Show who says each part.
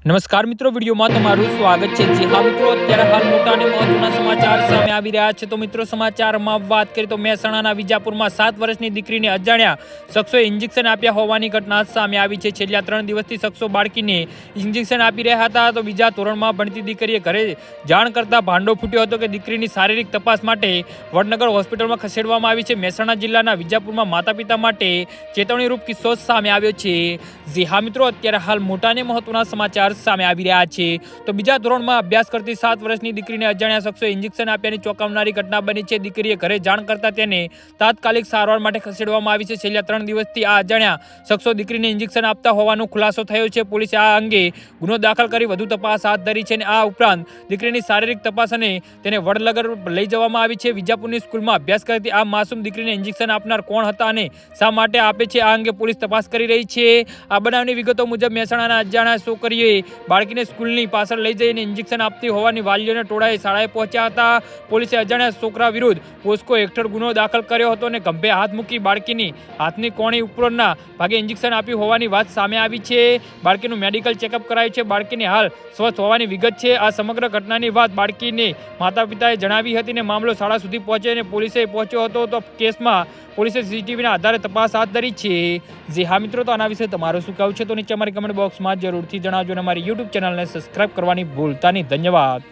Speaker 1: નમસ્કાર મિત્રો, વિડીયોમાં તમારું સ્વાગત છે। જી હા મિત્રો, અત્યારે હાલ મોટા અને મહત્વના સમાચાર સામે આવી રહ્યા છે। તો મિત્રો, સમાચારમાં વાત કરીએ તો મહેસાણાના વિજાપુરમાં 7 વર્ષની દીકરીને અજાણ્યા શખ્સોએ ઇન્જેક્શન આપ્યા હોવાની ઘટના સામે આવી છે। છેલ્લા 3 દિવસથી શખ્સો બાળકીને ઇન્જેક્શન આપી રહ્યા હતા। તો બીજા ધોરણમાં ભણતી દીકરીએ ઘરે જાણ કરતા ભાંડો ફૂટ્યો હતો કે દીકરીની શારીરિક તપાસ માટે વડનગર હોસ્પિટલમાં ખસેડવામાં આવી છે। મહેસાણા જિલ્લાના વિજાપુરમાં માતા પિતા માટે ચેતવણીરૂપ કિસ્સો સામે આવ્યો છે। જી હા મિત્રો, અત્યારે હાલ મોટા અને મહત્વના સમાચાર સામે આવી રહ્યા છે। તો બીજા ધોરણમાં અભ્યાસ કરતી 7 વર્ષની દીકરીને અજાણ્યા શખ્સોએ ઇન્જેક્શન આપ્યાની ચોંકાવનારી ઘટના બની છે। દીકરીએ ઘરે જાણ કરતા તેને તાત્કાલિક સારવાર માટે ખસેડવામાં આવી છે। છેલ્લા 3 દિવસથી આ અજાણ્યા શખ્સો દીકરીને ઇન્જેક્શન આપતા હોવાનો ખુલાસો થયો છે। પોલીસે આ અંગે ગુનો દાખલ કરી વધુ તપાસ હાથ ધરી છે। આ ઉપરાંત દીકરીની શારીરિક તપાસ અને તેને વડનગર લઈ જવામાં આવી છે। વિજાપુરની સ્કૂલમાં અભ્યાસ કરતી આ માસૂમ દીકરીને ઇન્જેક્શન આપનાર કોણ હતા અને શા માટે આપે છે, આ અંગે પોલીસ તપાસ કરી રહી છે। આ બનાવની વિગતો મુજબ મહેસાણાના અજાણ્યા છોકરીએ બાળકીને સ્કૂલની પાછળ લઈ જઈને ઇન્જેક્શન આપતી હોવાની વાલીઓના ટોળાએ શાળાએ પહોંચ્યા હતા। પોલીસે અજાણ્યા છોકરા વિરુદ્ધ પોસ્કો હેઠળ ગુનો દાખલ કર્યો હતો અને ખંભે હાથ મૂકી બાળકીની હાથની કોણી ઉપરના ભાગે ઇન્જેક્શન આપ્યું હોવાની વાત સામે આવી છે। બાળકીનું મેડિકલ ચેકઅપ કરાયું છે। બાળકીની હાલ સ્વસ્થ હોવાની વિગત છે। આ સમગ્ર ઘટનાની વાત બાળકીને માતા પિતાએ જણાવી હતી અને મામલો શાળા સુધી પહોંચ્યો અને પોલીસે પહોંચ્યો હતો। તો કેસમાં પોલીસે સીસીટીવીના આધારે તપાસ હાથ ધરી છે। જે હા મિત્રો, તો આના વિશે તમારું શું કહેવું છે તો નીચે અમારી કમેન્ટ બોક્સમાં જરૂરથી જણાવજો અને અમારી યુટ્યુબ ચેનલને સબસ્ક્રાઇબ કરવાની ભૂલતા નહીં। ધન્યવાદ।